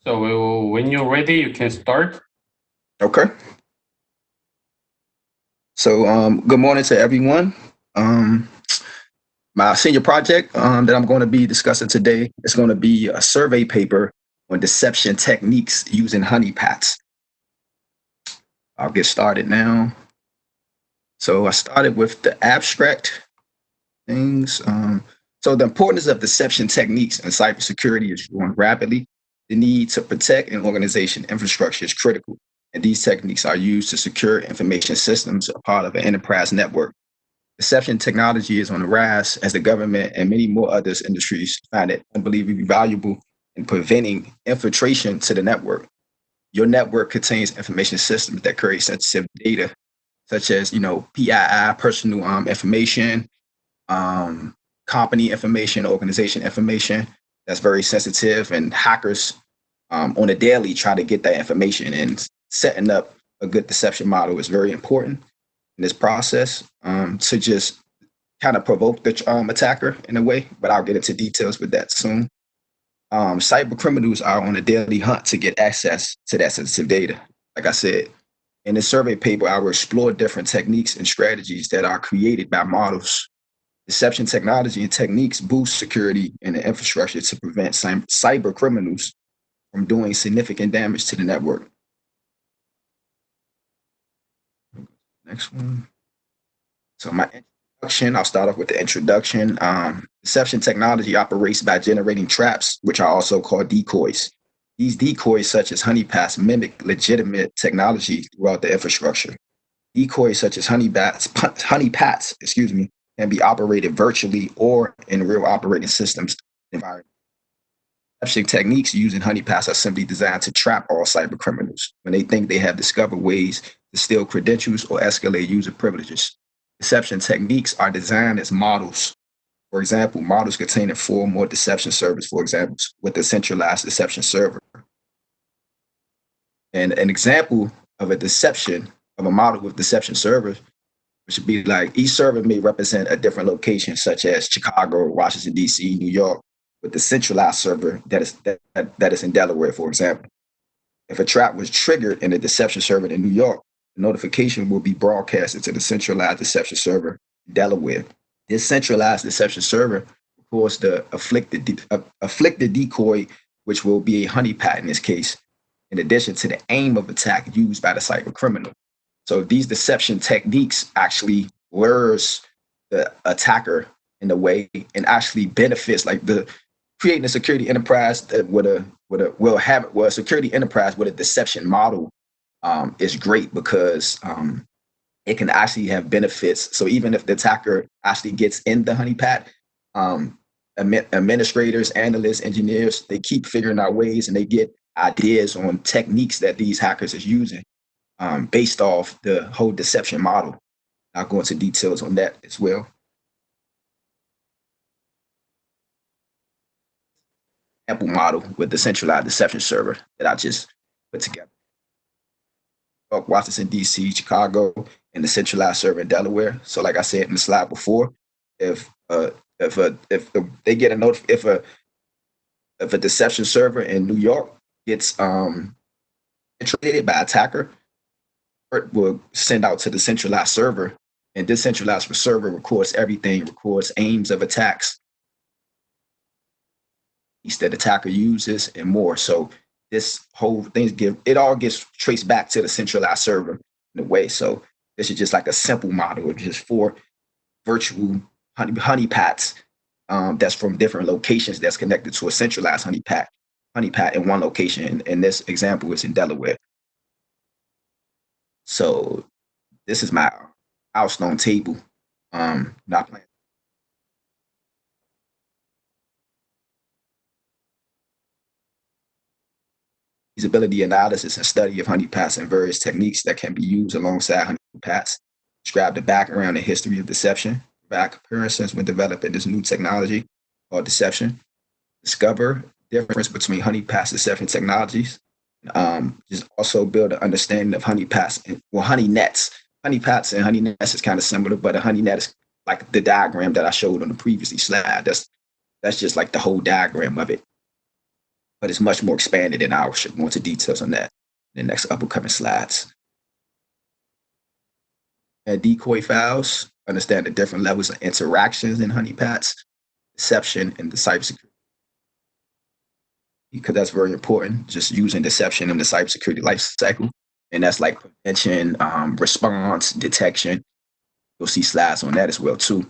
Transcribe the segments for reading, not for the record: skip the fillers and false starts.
So when you're ready, you can start. Okay. So, good morning to everyone. Um, my senior project that I'm going to be discussing today is going to be a survey paper on deception techniques using honeypots. I'll get started now. So I started with the abstract things. So the importance of deception techniques in cybersecurity is growing rapidly. The need to protect an organization infrastructure is critical, and these techniques are used to secure information systems, a part of an enterprise network. Deception technology is on the rise as the government and many more other industries find it unbelievably valuable in preventing infiltration to the network. Your network contains information systems that carry sensitive data, such as PII, personal information, um, company information, organization information. That's very sensitive, and hackers on a daily try to get that information. And setting up a good deception model is very important in this process to just kind of provoke the attacker in a way, but I'll get into details with that soon. Cyber criminals are on a daily hunt to get access to that sensitive data. Like I said, in this survey paper, I will explore different techniques and strategies that are created by models. Deception technology and techniques boost security in the infrastructure to prevent cyber criminals from doing significant damage to the network. Next one. So my introduction, I'll start off with the introduction. Deception technology operates by generating traps, which are also called decoys. These decoys, such as honeypots, mimic legitimate technology throughout the infrastructure. Decoys such as honeypots, can be operated virtually or in real operating systems environment. Deception techniques using honeypots are simply designed to trap all cyber criminals when they think they have discovered ways to steal credentials or escalate user privileges. Deception techniques are designed as models. For example, models containing four or more deception servers, for example, with a centralized deception server. And an example of a model with deception servers, which would be like each server may represent a different location, such as Chicago, Washington, D.C., New York, with the centralized server that is in Delaware, for example. If a trap was triggered in a deception server in New York, the notification will be broadcasted to the centralized deception server in Delaware. This centralized deception server records the afflicted decoy, which will be a honeypot in this case, in addition to the aim of attack used by the cyber criminal. So these deception techniques actually lures the attacker in a way and actually benefits like the creating a security enterprise that a security enterprise with a deception model is great because it can actually have benefits. So even if the attacker actually gets in the honeypot, administrators, analysts, engineers, they keep figuring out ways and they get ideas on techniques that these hackers is using based off the whole deception model. I'll go into details on that as well. Example model with the centralized deception server that I just put together. Washington, D.C., Chicago, and the centralized server in Delaware. So like I said in the slide before, if they get a note, if a deception server in New York gets infiltrated by attacker, it will send out to the centralized server, and this centralized server records everything, records aims of attacks that attacker uses and more. So this whole thing all gets traced back to the centralized server in a way. So this is just like a simple model of just four virtual honeypots that's from different locations that's connected to a centralized honeypot in one location. And this example is in Delaware. So this is my milestone table. Not playing. Feasibility analysis and study of honeypots and various techniques that can be used alongside honeypots. Describe the background and history of deception. Provide comparisons when developing this new technology called deception. Discover difference between honeypots deception technologies. Just also build an understanding of honeypots and honey nets. Honeypots and honey nets is kind of similar, but a honey net is like the diagram that I showed on the previous slide. That's just like the whole diagram of it. but it's much more expanded, and I'll go into details on that in the next upcoming slides. And decoy files, understand the different levels of interactions in honeypots, deception, and the cybersecurity. Because that's very important, just using deception in the cybersecurity life cycle. And that's like prevention, response, detection. You'll see slides on that as well too.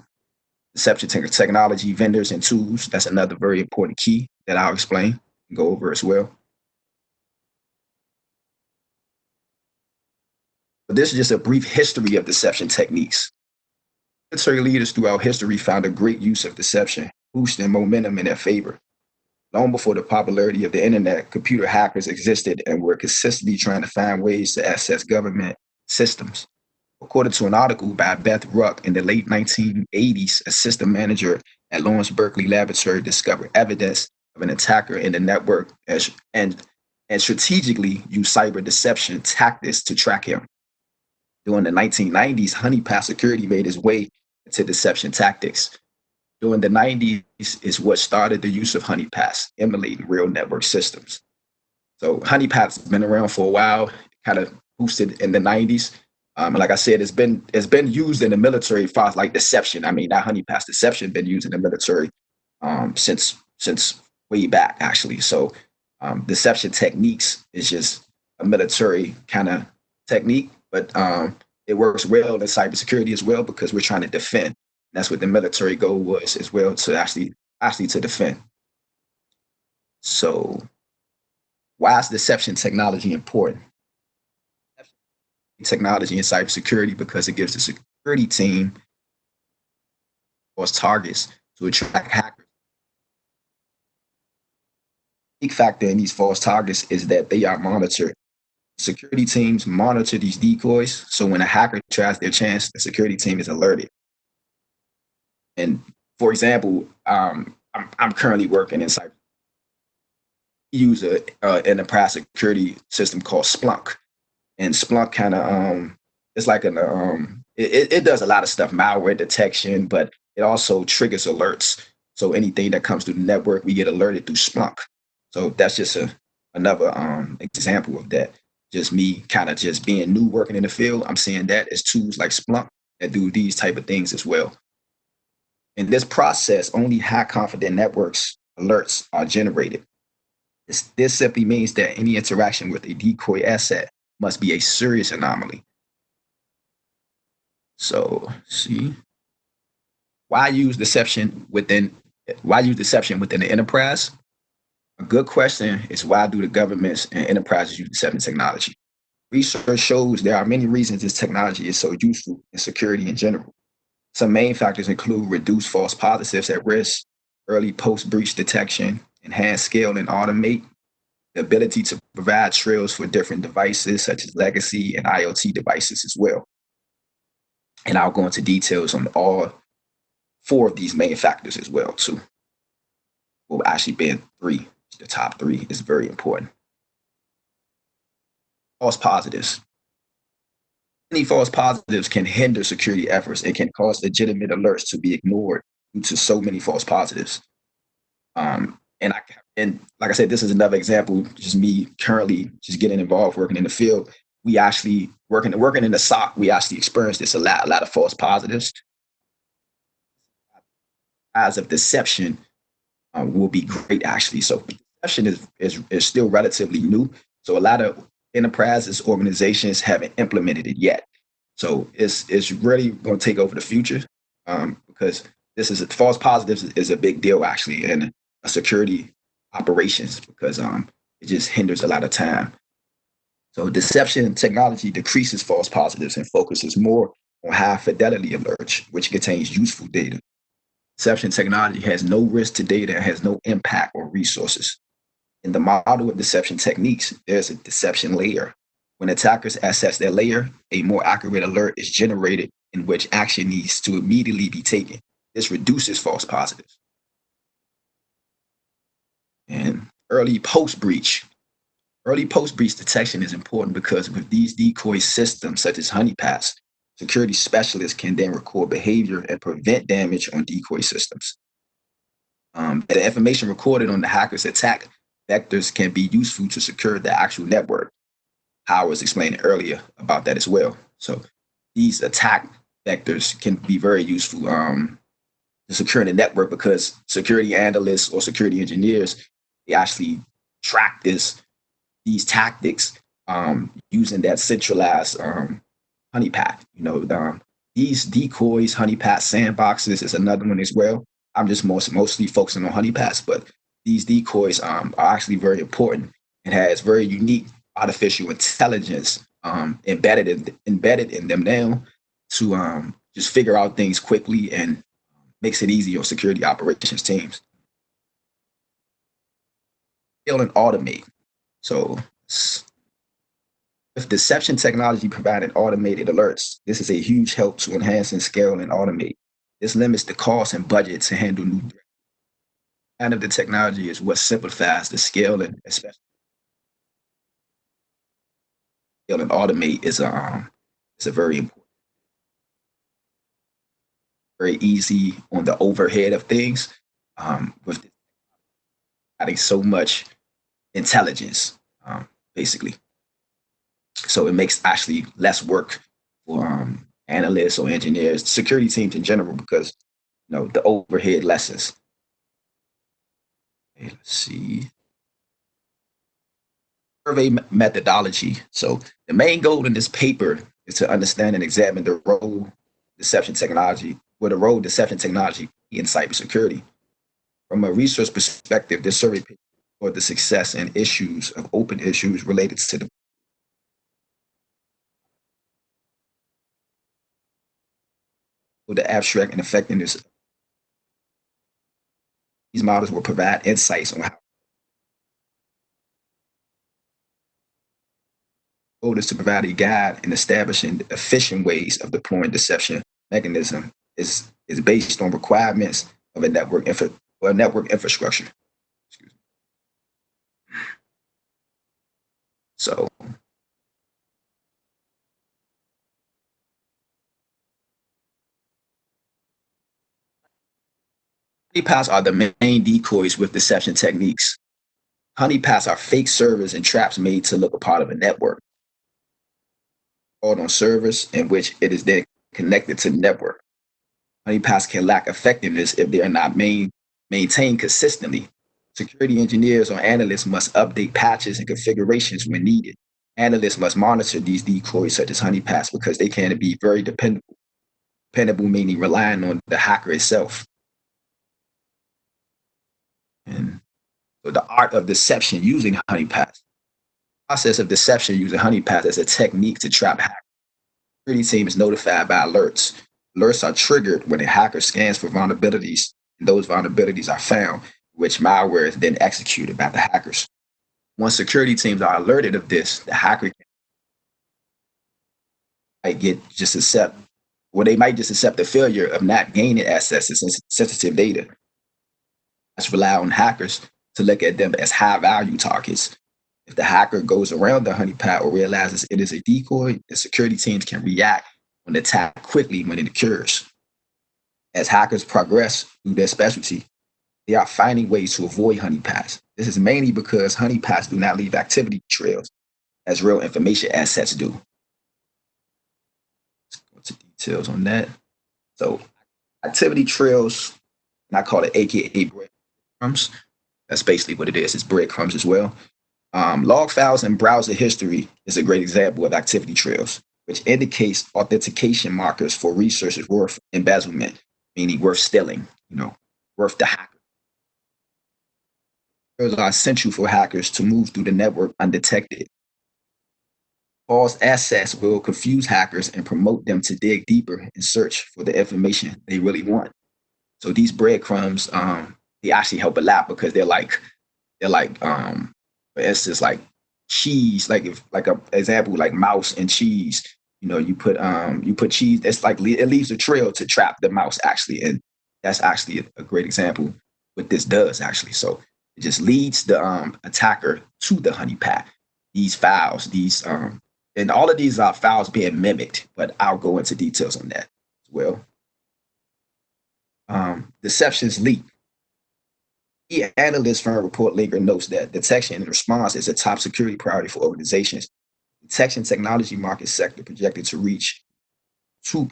Deception technology, vendors, and tools. That's another very important key that I'll explain and go over as well. But this is just a brief history of deception techniques. Military leaders throughout history found a great use of deception, boosting momentum in their favor. Long before the popularity of the internet, computer hackers existed and were consistently trying to find ways to access government systems. According to an article by Beth Ruck in the late 1980s, a system manager at Lawrence Berkeley Laboratory discovered evidence of an attacker in the network and strategically used cyber deception tactics to track him. During the 1990s, honeypot security made its way into deception tactics. During the 90s is what started the use of honeypots, emulating real network systems. So honeypots have been around for a while, kind of boosted in the 90s. Like I said, it's been used in the military as far as like deception. I mean, not honeypots, deception been used in the military since way back, actually. So deception techniques is just a military kind of technique, but it works well in cybersecurity as well because we're trying to defend. That's what the military goal was as well, to actually to defend. So why is deception technology important? Technology in cybersecurity because it gives the security team false targets to attract hackers. The big factor in these false targets is that they are monitored. Security teams monitor these decoys, so when a hacker tries their chance, the security team is alerted. And for example, I'm currently working in cyber. We use an enterprise security system called Splunk, and Splunk kind of it's like it does a lot of stuff, malware detection, but it also triggers alerts. So anything that comes through the network, we get alerted through Splunk. So that's just another example of that. Just me kind of just being new working in the field. I'm seeing that as tools like Splunk that do these type of things as well. In this process, only high confident networks alerts are generated. This simply means that any interaction with a decoy asset must be a serious anomaly. So, see, why use deception within the enterprise? A good question is, why do the governments and enterprises use deception technology? Research shows there are many reasons this technology is so useful in security in general. Some main factors include reduced false positives at risk, early post-breach detection, enhanced scale and automate, the ability to provide trails for different devices such as legacy and IoT devices as well. And I'll go into details on all 4 of these main factors as well too. Well, actually being 3, the top 3 is very important. False positives. Many false positives can hinder security efforts and can cause legitimate alerts to be ignored due to so many false positives. And like I said, this is another example, just me currently just getting involved, working in the field. We actually working in the SOC, we actually experience this a lot of false positives. As of deception will be great actually. So deception is still relatively new. So a lot of enterprises, organizations haven't implemented it yet. So it's really going to take over the future because false positives is a big deal actually in security operations because it just hinders a lot of time. So deception technology decreases false positives and focuses more on high fidelity alerts, which contains useful data. Deception technology has no risk to data and has no impact on resources. In the model of deception techniques, there's a deception layer. When attackers access their layer, a more accurate alert is generated in which action needs to immediately be taken. This reduces false positives. And early post-breach. Early post-breach detection is important because with these decoy systems, such as honeypots, security specialists can then record behavior and prevent damage on decoy systems. The information recorded on the hacker's attack vectors can be useful to secure the actual network. How I was explaining earlier about that as well. So these attack vectors can be very useful to secure the network because security analysts or security engineers, they actually track these tactics using that centralized honeypot. These decoys, honeypot sandboxes is another one as well. I'm just mostly focusing on honeypots, but these decoys are actually very important and has very unique artificial intelligence embedded in them now to just figure out things quickly and makes it easy on security operations teams. Scale and automate. So with deception technology providing automated alerts, this is a huge help to enhance and scale and automate. This limits the cost and budget to handle new threats. And of the technology is what simplifies the scaling, especially scale and automate is a very important, very easy on the overhead of things with adding so much intelligence, basically. So it makes actually less work for analysts or engineers, security teams in general, because the overhead lessens. Okay, let's see. Survey methodology. So the main goal in this paper is to understand and examine the role deception technology, in cybersecurity. From a research perspective, this survey for the success and issues of open issues related to the abstract and effectiveness. These models will provide insights on how goal is to provide a guide in establishing efficient ways of deploying deception mechanism is based on requirements of a network infrastructure. Excuse me. So honeypots are the main decoys with deception techniques. Honeypots are fake servers and traps made to look a part of a network. On servers in which it is then connected to the network. Honeypots can lack effectiveness if they are not maintained consistently. Security engineers or analysts must update patches and configurations when needed. Analysts must monitor these decoys such as honeypots because they can be very dependable. Dependable meaning relying on the hacker itself. And so the art of deception using honeypots. Process of deception using honeypots as a technique to trap hackers. Security team is notified by alerts. Alerts are triggered when a hacker scans for vulnerabilities, and those vulnerabilities are found, which malware is then executed by the hackers. Once security teams are alerted of this, the hacker might they might just accept the failure of not gaining access to sensitive data. Let's rely on hackers to look at them as high-value targets. If the hacker goes around the honeypot or realizes it is a decoy, the security teams can react on the attack quickly when it occurs. As hackers progress through their specialty, they are finding ways to avoid honeypots. This is mainly because honeypots do not leave activity trails as real information assets do. Let's go to details on that. So activity trails, and I call it AKA breadcrumbs. That's basically what it is. It's breadcrumbs as well. Log files and browser history is a great example of activity trails, which indicates authentication markers for resources worth embezzlement, meaning worth stealing, worth the hacker. Trails are essential for hackers to move through the network undetected. False assets will confuse hackers and promote them to dig deeper and search for the information they really want. So these breadcrumbs, they actually help a lot because they're like, for instance, like cheese, like an example, like mouse and cheese. You put cheese. It's like it leaves a trail to trap the mouse actually, and that's actually a great example what this does actually. So it just leads the attacker to the honeypot. These files, and all of these are files being mimicked, but I'll go into details on that as well. Deceptions leak. The analyst firm report later notes that detection and response is a top security priority for organizations. Detection technology market sector projected to reach 2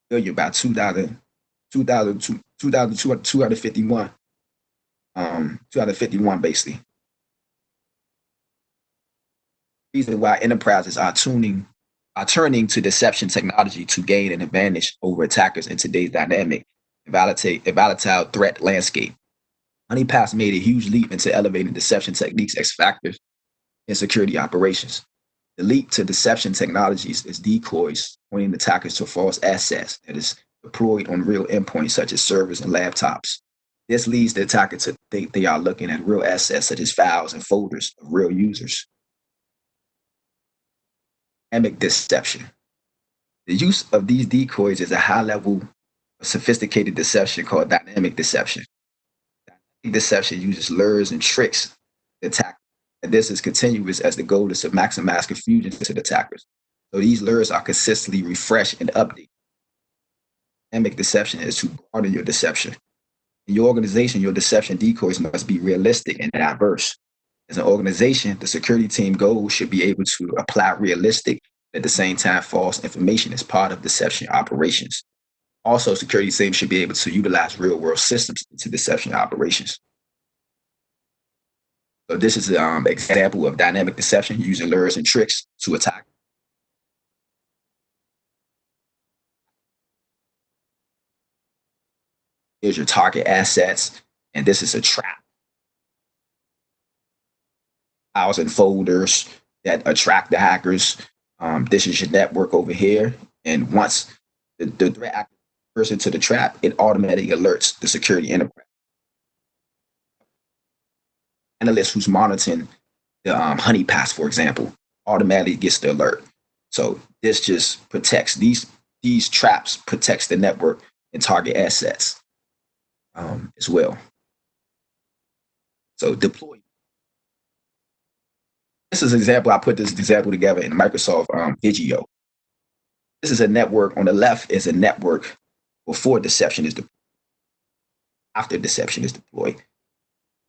billion by 2,251. 251 basically. Reason why enterprises are turning to deception technology to gain an advantage over attackers in today's dynamic and volatile threat landscape. Honeypots made a huge leap into elevating deception techniques as factors in security operations. The leap to deception technologies is decoys, pointing attackers to false assets that is deployed on real endpoints such as servers and laptops. This leads the attacker to think they are looking at real assets such as files and folders of real users. Dynamic deception. The use of these decoys is a high level of sophisticated deception called dynamic deception. Dynamic deception uses lures and tricks to attack, and this is continuous as the goal is to maximize confusion to the attackers. So these lures are consistently refreshed and updated. Dynamic deception is to broaden your deception. In your organization, your deception decoys must be realistic and diverse. As an organization, the security team goal should be able to apply realistic, at the same time, false information as part of deception operations. Also, security teams should be able to utilize real-world systems into deception operations. So this is an example of dynamic deception using lures and tricks to attack. Here's your target assets, and this is a trap. Files and folders that attract the hackers. This is your network over here. And once the threat actor person to the trap, it automatically alerts the security enterprise. Analyst who's monitoring the honeypots, for example, automatically gets the alert. So this just protects these traps, protects the network and target assets as well. So deploy. This is an example. I put this example together in Microsoft Visio. This is a network. On the left is a network before deception is deployed. After deception is deployed.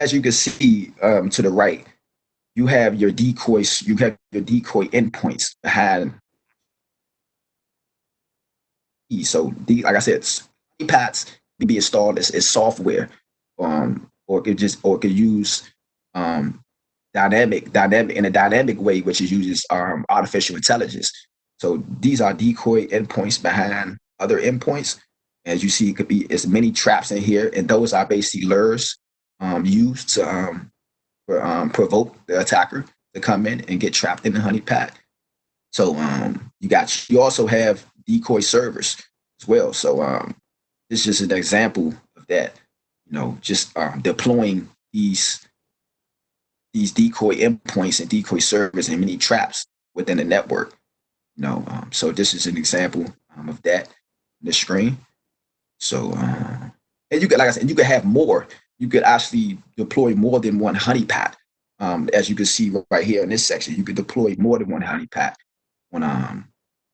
As you can see to the right, you have your decoys. You have your decoy endpoints behind. So like I said, honeypots can be installed as software, or it could use dynamic in a dynamic way, which is uses artificial intelligence. So these are decoy endpoints behind other endpoints. As you see, it could be as many traps in here, and those are basically lures used to provoke the attacker to come in and get trapped in the honeypot. So you also have decoy servers as well. So this is just an example of that. Just deploying these decoy endpoints and decoy servers and many traps within the network. So this is an example of that on the screen. So and you could, like I said, you could have more. You could actually deploy more than one honeypot. As you can see right here in this section, you could deploy more than one honeypot on on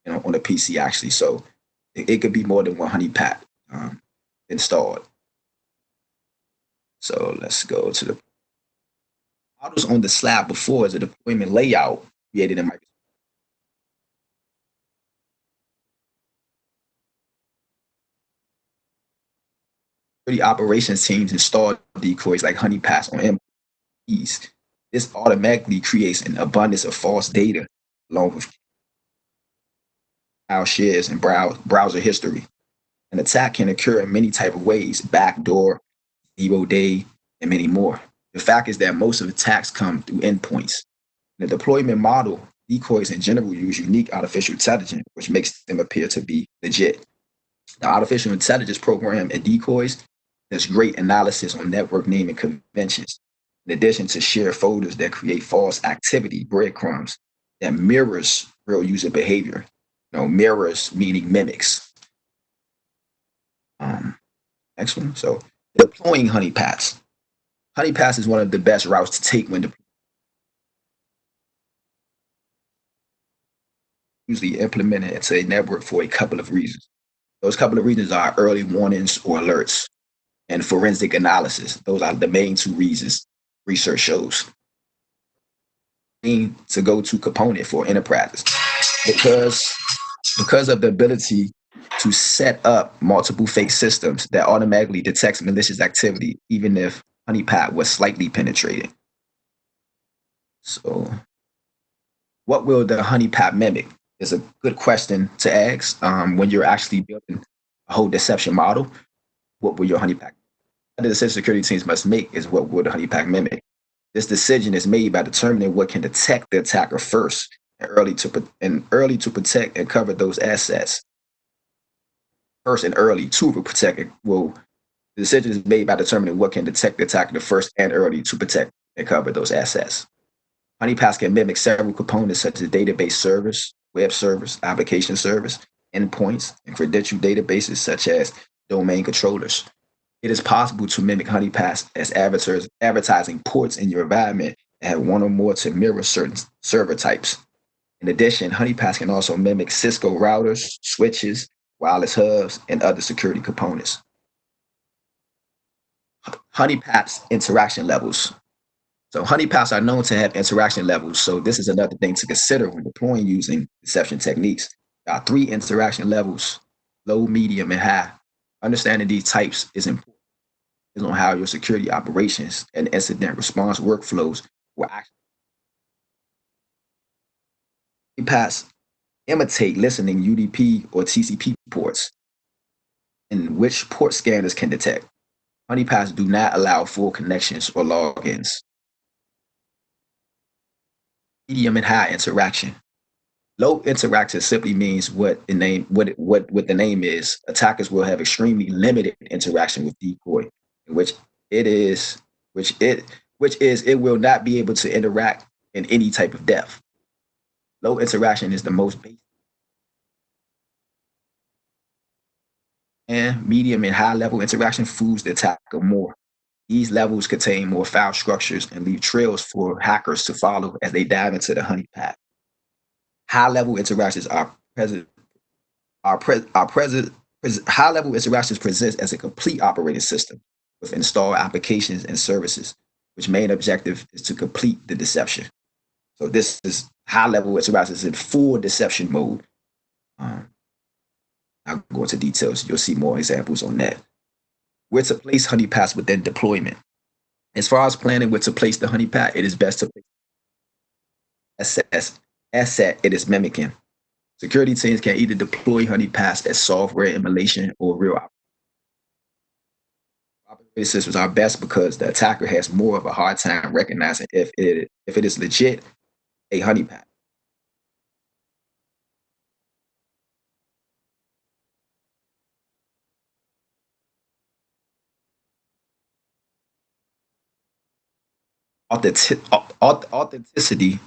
a PC actually. So it could be more than one honeypot installed. So let's go to the models on the slide before is a deployment layout created in Microsoft. The operations teams install decoys like honeypots on MPs. This automatically creates an abundance of false data along with file shares and browser history. An attack can occur in many type of ways: backdoor, 0-day, and many more. The fact is that most of attacks come through endpoints. In the deployment model, decoys in general use unique artificial intelligence, which makes them appear to be legit. The artificial intelligence program and decoys does great analysis on network naming conventions, in addition to shared folders that create false activity, breadcrumbs, that mirrors real user behavior. Mirrors meaning mimics. Next one. So deploying honeypots. Honeypots is one of the best routes to take when usually implemented into a network for a couple of reasons. Those couple of reasons are early warnings or alerts. and forensic analysis. Those are the main two reasons research shows. To go-to component for enterprises because of the ability to set up multiple fake systems that automatically detects malicious activity, even if honeypot was slightly penetrated. So what will the honeypot mimic is a good question to ask when you're actually building a whole deception model. What will your honeypot? The decision security teams must make is what will the honeypot mimic. This decision is made by determining what can detect the attacker first and early to protect and cover those assets. First and early to protect it will. The decision is made by determining what can detect the attacker first and early to protect and cover those assets. Honeypots can mimic several components such as database servers, web servers, application servers, endpoints, and credential databases such as domain controllers. It is possible to mimic honeypots as advertising ports in your environment that have one or more to mirror certain server types. In addition, honeypots can also mimic Cisco routers, switches, wireless hubs, and other security components. Honeypots interaction levels. So honeypots are known to have interaction levels. So this is another thing to consider when deploying using deception techniques. There are 3 interaction levels: low, medium, and high. Understanding these types is important on how your security operations and incident response workflows will actually. Honeypots imitate listening UDP or TCP ports, in which port scanners can detect. Honeypots do not allow full connections or logins. Medium and high interaction. Low interaction simply means what the name is. Attackers will have extremely limited interaction with decoy, which it will not be able to interact in any type of depth. Low interaction is the most basic. And medium and high level interaction fools the attacker more. These levels contain more file structures and leave trails for hackers to follow as they dive into the honeypot. High-level interactions high-level interactions present as a complete operating system with installed applications and services, which main objective is to complete the deception. So this is high-level interactions in full deception mode. I'll go into details. You'll see more examples on that. Where to place honeypots within deployment. As far as planning where to place the honeypot, it is best to place asset it is mimicking. Security teams can either deploy honeypots as software emulation or real operating systems are best because the attacker has more of a hard time recognizing if it is legit a honeypot. Authenticity.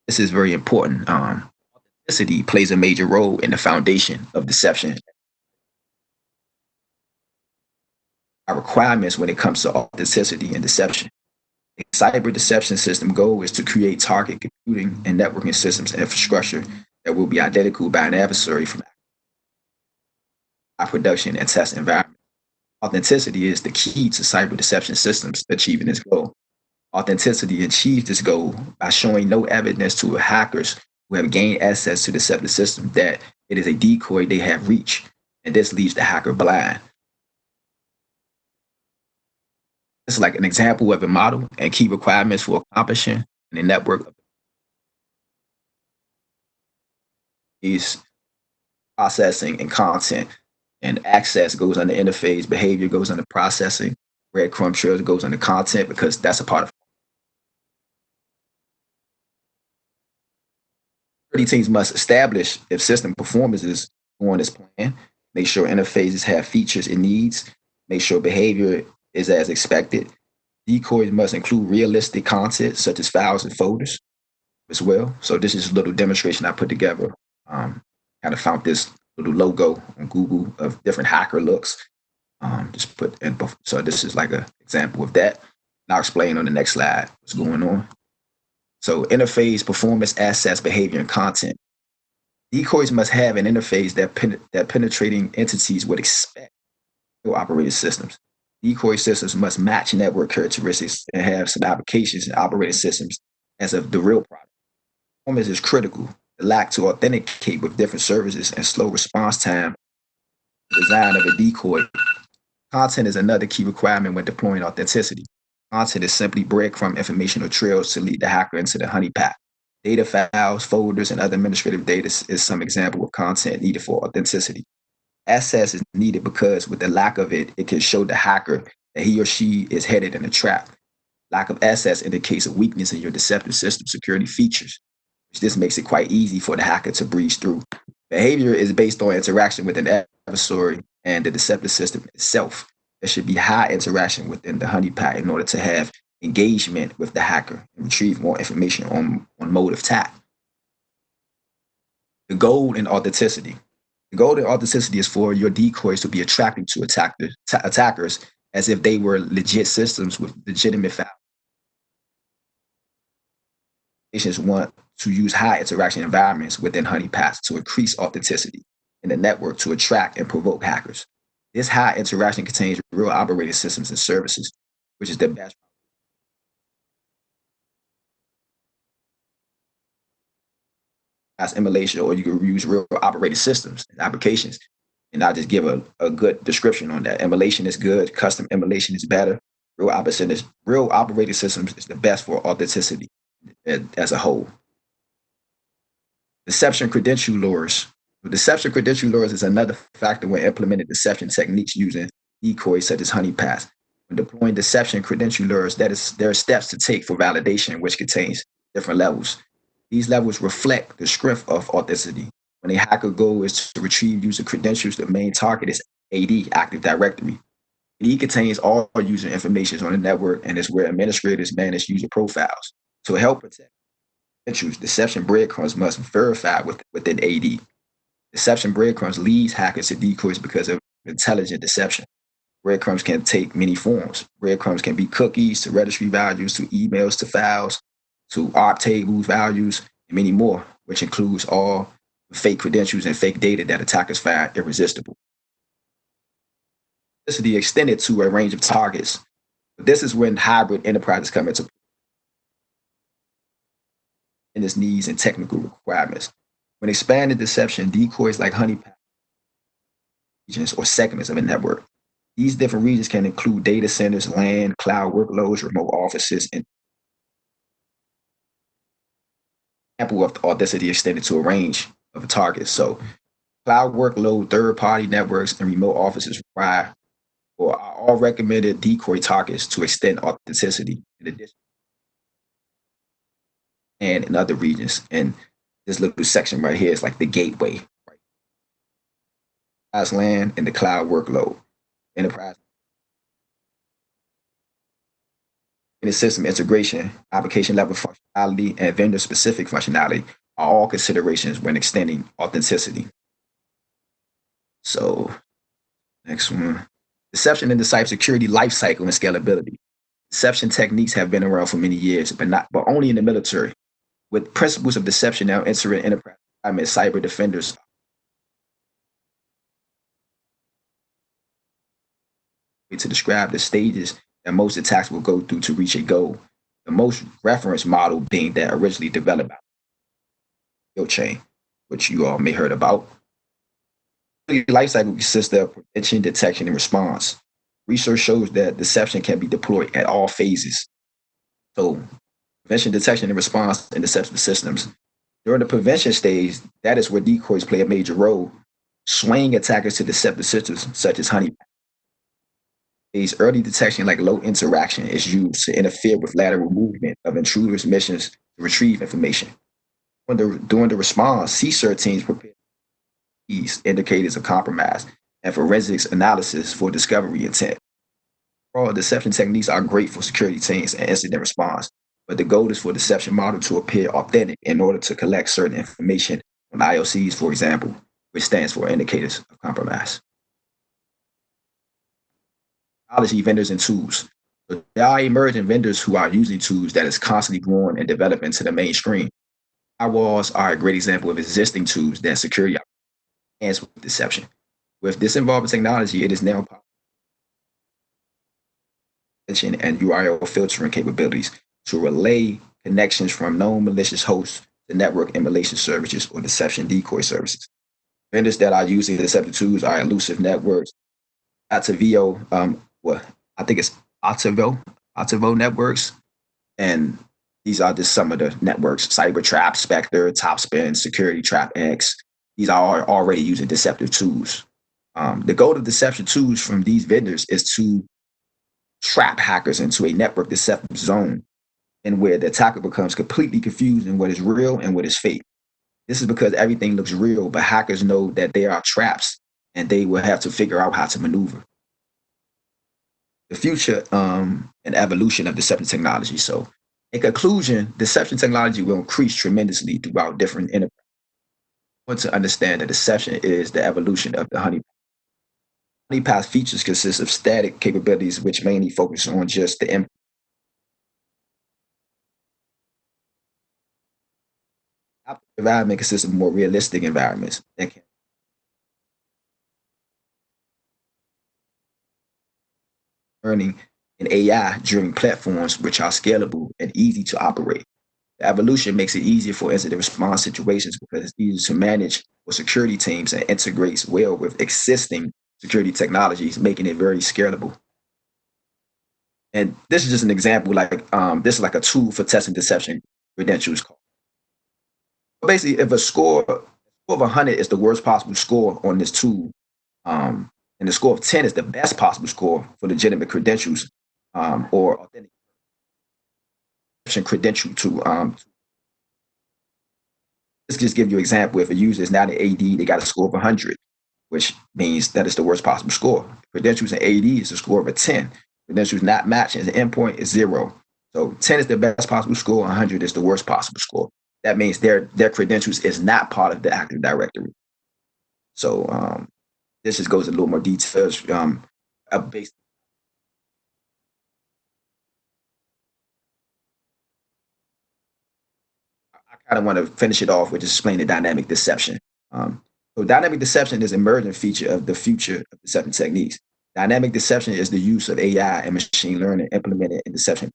This is very important. Authenticity plays a major role in the foundation of deception. Our requirements when it comes to authenticity and deception. A cyber deception system goal is to create target computing and networking systems and infrastructure that will be identical by an adversary from our production and test environment. Authenticity is the key to cyber deception systems achieving this goal. Authenticity achieves this goal by showing no evidence to hackers who have gained access to the deceptive system that it is a decoy they have reached, and this leaves the hacker blind. This is like an example of a model and key requirements for accomplishing in a network is processing and content. And access goes under interface, behavior goes under processing, breadcrumb trails goes under content because that's a part of. Security teams must establish if system performance is on as planned, make sure interfaces have features it needs, make sure behavior is as expected. Decoys must include realistic content such as files and folders as well. So this is a little demonstration I put together. Kind of found this little logo on Google of different hacker looks. Just put in, so this is like an example of that. And I'll explain on the next slide what's going on. So interface, performance, assets, behavior, and content. Decoys must have an interface that penetrating entities would expect for operating systems. Decoy systems must match network characteristics and have some applications and operating systems as of the real product. Performance is critical. The lack to authenticate with different services and slow response time, design of a decoy. Content is another key requirement when deploying authenticity. Content is simply breadcrumb information or trails to lead the hacker into the honeypot. Data files, folders, and other administrative data is some example of content needed for authenticity. Access is needed because with the lack of it, it can show the hacker that he or she is headed in a trap. Lack of access indicates a weakness in your deceptive system security features, which this makes it quite easy for the hacker to breeze through. Behavior is based on interaction with an adversary and the deceptive system itself. There should be high interaction within the honeypot in order to have engagement with the hacker and retrieve more information on mode of attack. The goal in authenticity. The goal in authenticity is for your decoys to be attractive to attackers as if they were legit systems with legitimate files. Organizations want to use high interaction environments within honeypots to increase authenticity in the network to attract and provoke hackers. This high interaction contains real operating systems and services, which is the best. As emulation, or you can use real operating systems and applications. And I'll just give a good description on that. Emulation is good, custom emulation is better. Real operating systems is the best for authenticity as a whole. Deception credential lures. Deception credential lures is another factor when implementing deception techniques using decoys such as honeypots. When deploying deception credential lures, there are steps to take for validation, which contains different levels. These levels reflect the strength of authenticity. When a hacker goal is to retrieve user credentials, the main target is AD, Active Directory. AD contains all user information on the network and is where administrators manage user profiles. To help protect credentials, deception breadcrumbs must verify within AD. Deception breadcrumbs leads hackers to decoys because of intelligent deception. Breadcrumbs can take many forms. Breadcrumbs can be cookies to registry values, to emails, to files, to ARP tables, values, and many more, which includes all fake credentials and fake data that attackers find irresistible. This is the extended to a range of targets. This is when hybrid enterprises come into its needs and technical requirements. When expanded deception, decoys like honeypot regions or segments of a network. These different regions can include data centers, LAN, cloud workloads, remote offices, and example of authenticity extended to a range of targets. So cloud workload, third-party networks, and remote offices require or are all recommended decoy targets to extend authenticity in addition and in other regions. And this little section right here is like the gateway, right? Enterprise LAN and the cloud workload. Enterprise in the system integration, application level functionality, and vendor specific functionality are all considerations when extending authenticity. So next one, deception in the cybersecurity lifecycle and scalability. Deception techniques have been around for many years, but only in the military. With principles of deception now entering enterprise environment, cyber defenders to describe the stages that most attacks will go through to reach a goal. The most reference model being that originally developed by Jeong, which you all may heard about. The lifecycle consists of prevention, detection, and response. Research shows that deception can be deployed at all phases. So prevention, detection, and response in deceptive systems. During the prevention stage, that is where decoys play a major role, swaying attackers to deceptive systems such as honeypot. Early detection, like low interaction, is used to interfere with lateral movement of intruders' missions to retrieve information. During the response, CSIR teams prepare these indicators of compromise and forensics analysis for discovery intent. All deception techniques are great for security teams and incident response, but the goal is for deception model to appear authentic in order to collect certain information on IOCs, for example, which stands for indicators of compromise. Technology vendors and tools. So there are emerging vendors who are using tools that is constantly growing and developing to the mainstream. Firewalls are a great example of existing tools that security enhance with deception. With this evolving technology, it is now possible and URL filtering capabilities to relay connections from known malicious hosts to network emulation services or deception decoy services. Vendors that are using deceptive tools are Elusive Networks, Atavio, I think it's Atavo Networks, and these are just some of the networks: CyberTrap, Spectre, Topspin, Security Trap X. These are already using deceptive tools. The goal of deception tools from these vendors is to trap hackers into a network deceptive zone, and where the attacker becomes completely confused in what is real and what is fake. This is because everything looks real, but hackers know that there are traps, and they will have to figure out how to maneuver. The future and evolution of deception technology. So, in conclusion, deception technology will increase tremendously throughout different enterprises. Want to understand that deception is the evolution of the honeypot. Honeypot features consist of static capabilities, which mainly focus on just the input. Environment consists of more realistic environments that can learning and AI-driven platforms which are scalable and easy to operate. The evolution makes it easier for incident response situations because it's easier to manage for security teams and integrates well with existing security technologies, making it very scalable. And this is just an example, like this is like a tool for testing deception credentials. Basically, if a score of 100 is the worst possible score on this tool, and the score of 10 is the best possible score for legitimate credentials or authentic credential to let's just give you an example. If a user is not an AD, they got a score of 100, which means that it's the worst possible score. Credentials in AD is a score of a 10. Credentials not matching as an endpoint is 0. So 10 is the best possible score, 100 is the worst possible score. That means their credentials is not part of the Active Directory. So this just goes a little more details. Based I kind of want to finish it off with just explaining the dynamic deception. So dynamic deception is an emerging feature of the future of deception techniques. Dynamic deception is the use of AI and machine learning implemented in deception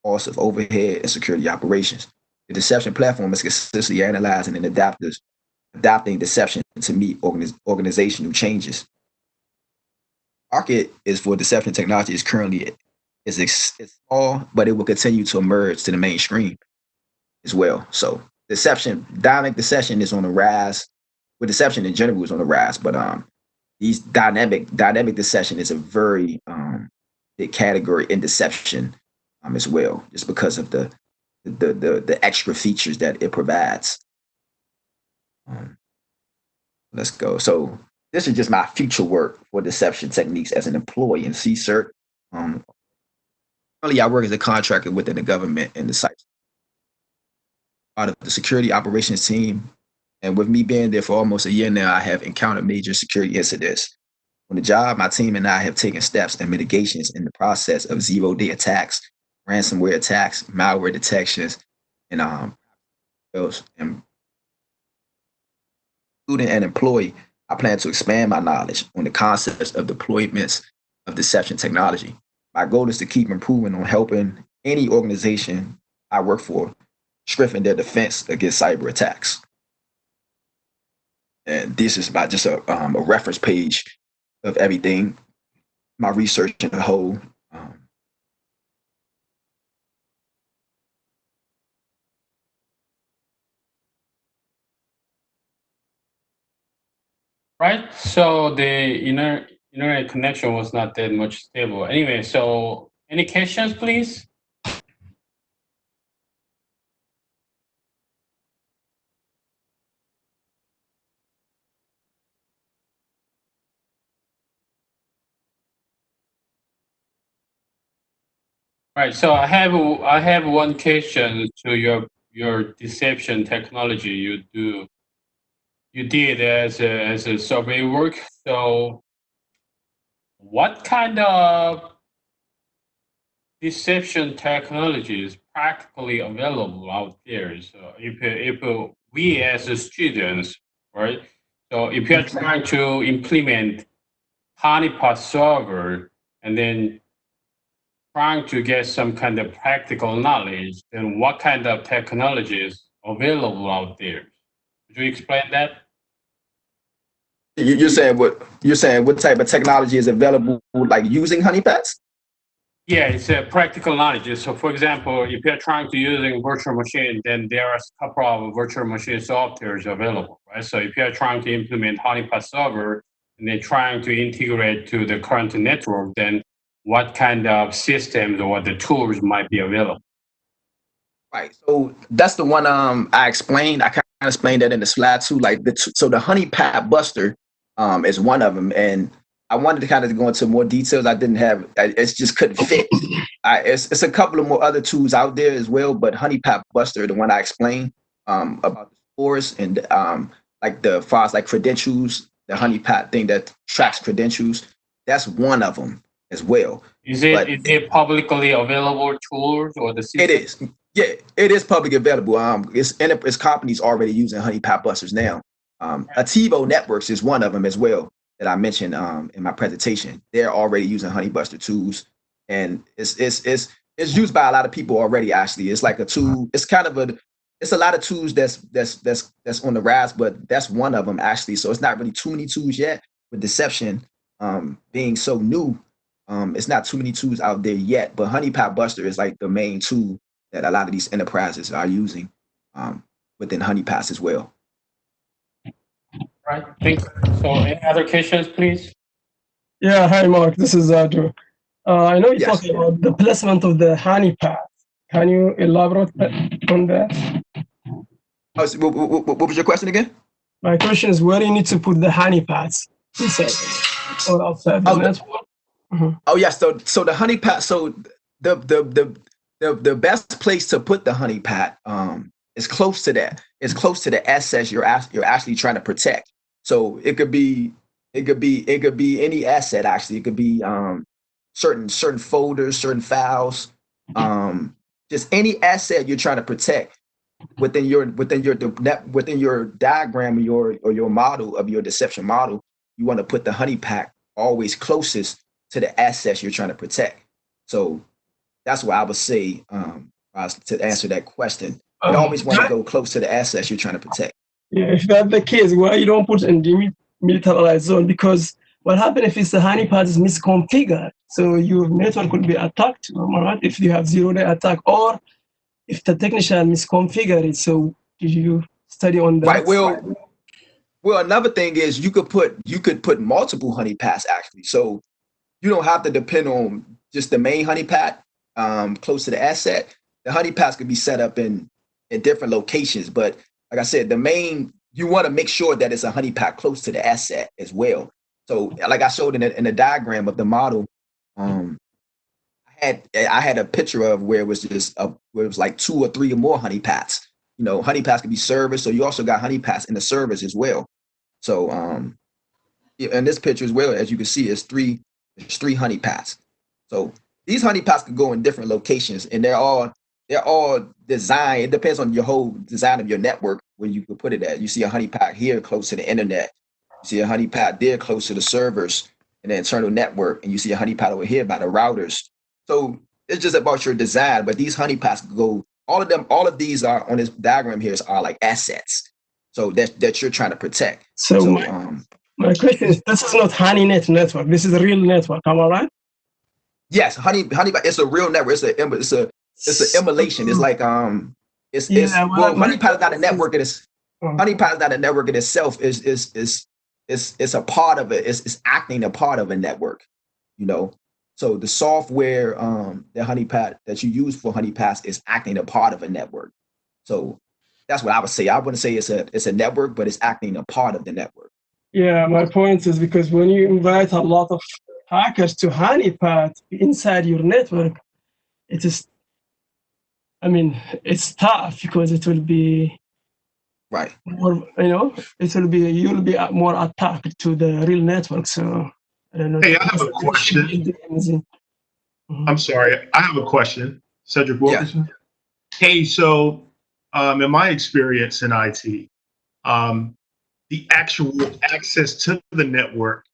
costs of overhead and security operations. The deception platform is consistently analyzing and adapting deception to meet organizational changes. Market is for deception technology is currently is small, but it will continue to emerge to the mainstream as well. So dynamic deception is on the rise. With deception in general is on the rise, but these dynamic deception is a very big category in deception as well, just because of the extra features that it provides. Let's go. So this is just my future work for deception techniques as an employee in CSERT. Currently, I work as a contractor within the government and the site part of the security operations team. And with me being there for almost a year now, I have encountered major security incidents. On the job, my team and I have taken steps and mitigations in the process of zero-day attacks, ransomware attacks, malware detections, and and student and employee, I plan to expand my knowledge on the concepts of deployments of deception technology. My goal is to keep improving on helping any organization I work for strengthen their defense against cyber attacks. And this is about just a reference page of everything, my research in the whole. Right? So the internet connection was not that much stable. Anyway, so any questions, please? Right. So I have one question to your deception technology you did as a survey work. So what kind of deception technology is practically available out there? So if we as a students, right? So if you're trying to implement honeypot server and then trying to get some kind of practical knowledge, then what kind of technology is available out there? Could you explain that? You're saying what type of technology is available, like using honeypots? Yeah, it's a practical knowledge. So, for example, if you're trying to using virtual machine, then there are a couple of virtual machine softwares available, right? So, if you're trying to implement honeypot server and then trying to integrate to the current network, then what kind of systems or what the tools might be available? Right. So that's the one I explained. I kind of explained that in the slide too. Like so the HoneypotBuster is one of them, and I wanted to kind of go into more details. I didn't have. It just couldn't fit. It's a couple of more other tools out there as well, but HoneypotBuster, the one I explained about the scores and like the files like credentials, the honeypot thing that tracks credentials. That's one of them as well. Is it publicly available tools or the system? It is. Yeah, it is publicly available. It's companies already using HoneypotBusters now. Ativo Networks is one of them as well that I mentioned in my presentation. They're already using HoneyBuster tools, and it's used by a lot of people already. Actually, it's like a tool. It's kind of it's a lot of tools that's on the rise, but that's one of them actually. So it's not really too many tools yet. With deception being so new, it's not too many tools out there yet. But HoneypotBuster is like the main tool that a lot of these enterprises are using within honeypots as well. Right. Thank you. So, any other questions, please? Yeah, hi Mark, this is Drew. I know you're Yes. talking about the placement of the honeypot. Can you elaborate on that? Oh, so what was your question again? My question is where do you need to put the honeypots? Inside or outside the network? Oh yes, so the honeypot, so the best place to put the honeypot is close to that. It's close to the assets you're actually trying to protect. So it could be any asset actually. It could be certain folders, certain files, just any asset you're trying to protect within your diagram or your model of your deception model. You want to put the honeypot always closest to the assets you're trying to protect. So that's what I would say to answer that question. You always want to go close to the assets you're trying to protect. Yeah, if that's the case, why you don't put in demilitarized zone? Because what happens if the honeypot is misconfigured? So your network could be attacked, right? If you have zero-day attack, or if the technician misconfigured it. So did you study on that? Right. Well, another thing is you could put multiple honeypots actually. So you don't have to depend on just the main honeypot close to the asset. The honeypots could be set up in different locations, but like I said, you want to make sure that it's a honeypot close to the asset as well. So like I showed in the diagram of the model, I had a picture of where it was like 2 or 3 or more honeypots. You know, honeypots can be servers, so you also got honeypots in the servers as well. So in this picture as well, as you can see, there's three honeypots. So these honeypots can go in different locations, and they're all designed. It depends on your whole design of your network where you could put it at. You see a honeypot here close to the internet. You see a honeypot there close to the servers and the internal network, and you see a honeypot over here by the routers. So it's just about your design. But these honeypots go. All of these are on this diagram here are like assets. So that you're trying to protect. So my question is, this is not HoneyNet network. This is a real network. Am I right? Yes, honeypot. It's a real network. It's an emulation. It's like honeypot is not a network. Honeypot is not a network in itself. It's a part of it. It's acting a part of a network. You know. So the software, the honeypot that you use for honeypots is acting a part of a network. So that's what I would say. I wouldn't say it's a network, but it's acting a part of the network. Yeah, my point is because when you invite a lot of hackers to honeypot inside your network, it is, I mean, it's tough because it will be right. More, you'll be more attacked to the real network. So I don't know. Hey, I have a question. I'm sorry, I have a question, Cedric Wilkerson. Yeah. Hey, so in my experience in IT, the actual access to the network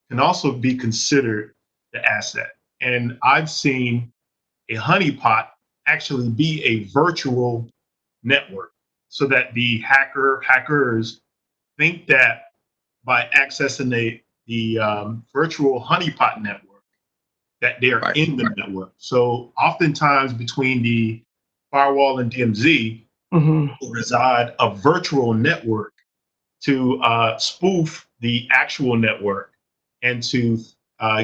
can also be considered the asset. And I've seen a honeypot actually be a virtual network so that the hackers think that by accessing the virtual honeypot network, that they're Right. in the network. So oftentimes between the firewall and DMZ will reside a virtual network to spoof the actual network and to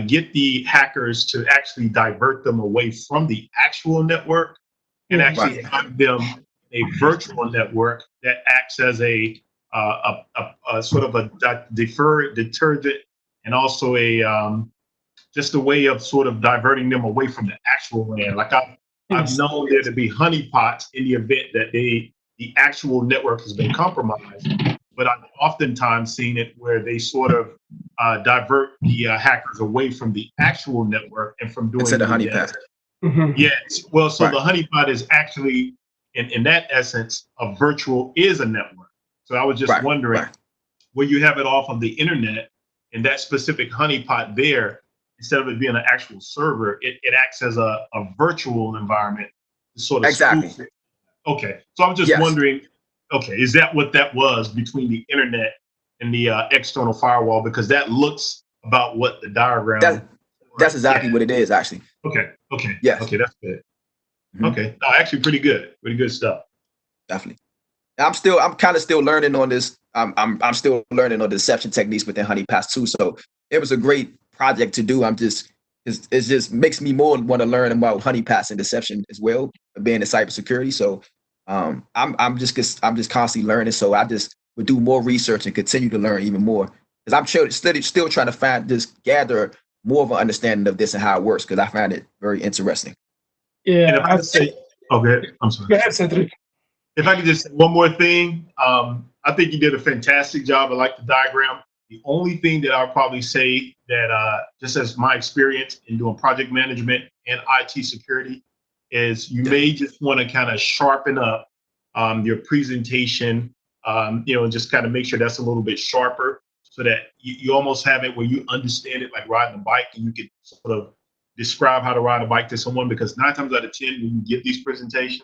get the hackers to actually divert them away from the actual network and actually have them a virtual network that acts as a sort of a deterrent and also a just a way of sort of diverting them away from the actual land. Like I've known there to be honeypots in the event that the actual network has been compromised, but I've oftentimes seen it where they sort of divert the hackers away from the actual network and from doing Instead of honeypot. Yes. Well, so the honeypot is actually, in that essence, a virtual is a network. So I was just wondering, where you have it off of the internet, and that specific honeypot there, instead of it being an actual server, it acts as a virtual environment to sort of spoof it. Okay. So I was just wondering, okay, is that what that was between the internet and the external firewall? Because that looks about what the diagram. That's exactly what it is, actually. Okay. Okay. Yes. Okay, that's good. Okay. No, actually pretty good. Pretty good stuff. Definitely. I'm kind of still learning on this. I'm still learning on the deception techniques within honeypots too. So it was a great project to do. It just makes me more want to learn about honeypots and deception as well, being in cybersecurity. So I'm just constantly learning. So I just would do more research and continue to learn even more, because I'm still trying to gather more of an understanding of this and how it works, because I find it very interesting. Yeah. And if I could say, okay, I'm sorry. Go ahead, Cedric. If I could just say one more thing, I think you did a fantastic job. I like the diagram. The only thing that I'll probably say that just as my experience in doing project management and IT security is you may just want to kind of sharpen up your presentation, and just kind of make sure that's a little bit sharper so that you almost have it where you understand it like riding a bike, and you can sort of describe how to ride a bike to someone, because 9 times out of 10, when you give these presentations,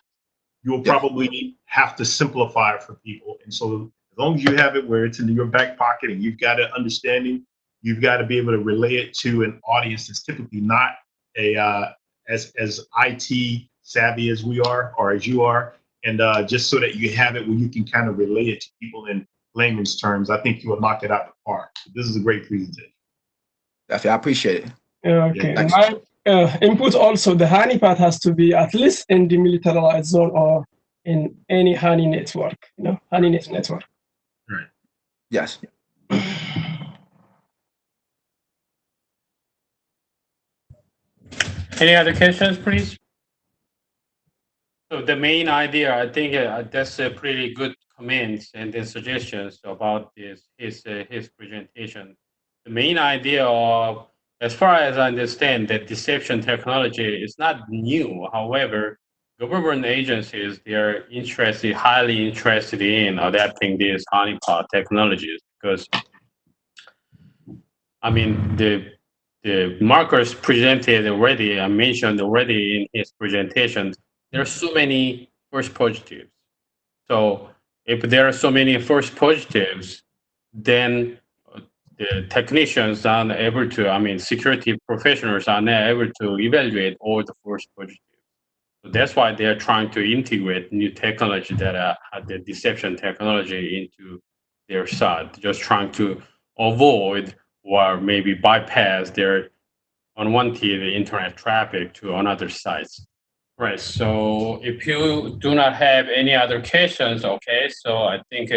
you will probably have to simplify it for people. And so as long as you have it where it's in your back pocket and you've got an understanding, you've got to be able to relay it to an audience that's typically not as IT savvy as we are or as you are. And just so that you have it where you can kind of relay it to people in layman's terms, I think you will knock it out the park. This is a great presentation. Definitely, I appreciate it. Okay. Yeah, My input also, the honeypot has to be at least in the demilitarized zone or in any honey network, honeynet network. Right. Yes. Any other questions, please? So the main idea, I think that's a pretty good comments and the suggestions about his presentation. The main idea of, as far as I understand, that deception technology is not new. However, government agencies, they are highly interested in adapting these honeypot technologies, because I mean the markers presented already, I mentioned already in his presentation, there are so many false positives. So if there are so many false positives, then the technicians are not able to, security professionals are not able to evaluate all the false positives. So that's why they are trying to integrate new technology that are the deception technology into their side, just trying to avoid or maybe bypass their unwanted internet traffic to another sites. Right. So if you do not have any other questions, okay. So I think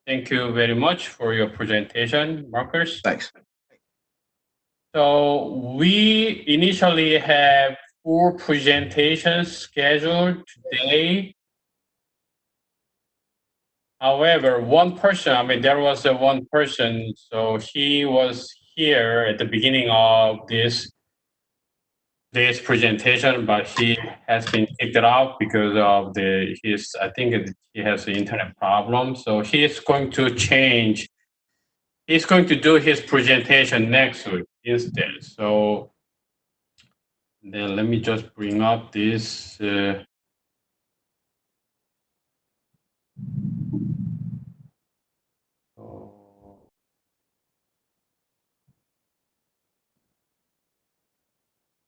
thank you very much for your presentation, Marcus. Thanks. So we initially have 4 presentations scheduled today. However, one person, there was one person, so he was here at the beginning of this presentation, but he has been kicked out because of I think he has an internet problem. So he's going to do his presentation next week instead. So Then let me just bring up this.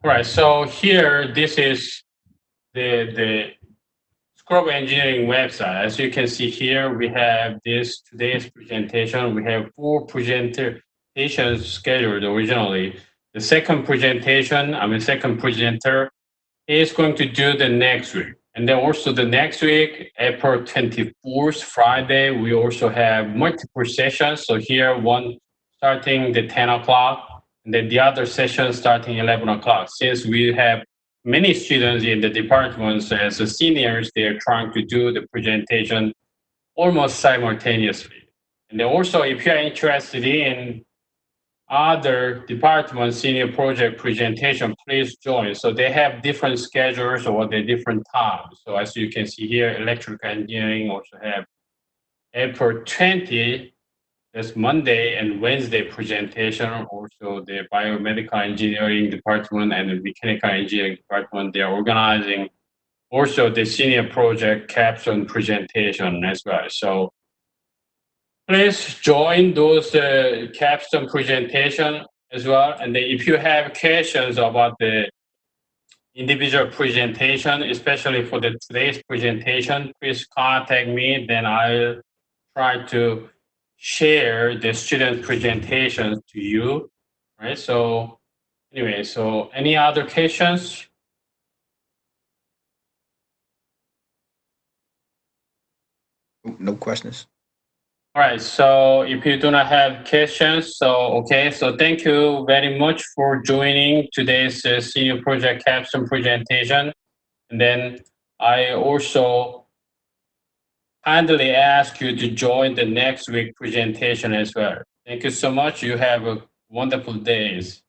Right. So here, this is the Scrub Engineering website. As you can see here, we have this today's presentation. We have 4 presentations scheduled originally. The second presenter is going to do the next week. And then also the next week, April 24th, Friday, we also have multiple sessions. So here, one starting the 10 o'clock, and then the other session starting 11 o'clock. Since we have many students in the departments as the seniors, they are trying to do the presentation almost simultaneously. And then also, if you are interested in other department senior project presentation, please join. So they have different schedules or the different times. So as you can see here, electrical engineering also have April 20, that's Monday and Wednesday presentation. Also the biomedical engineering department and the mechanical engineering department, they are organizing also the senior project capstone presentation as well. So please join those capstone presentation as well. And then if you have questions about the individual presentation, especially for the today's presentation, please contact me. Then I'll try to share the student presentations to you. Right. So anyway, so any other questions? No questions. All right, so if you do not have questions, so okay, so thank you very much for joining today's senior project capstone presentation. And then I also kindly ask you to join the next week presentation as well. Thank you so much. You have a wonderful days.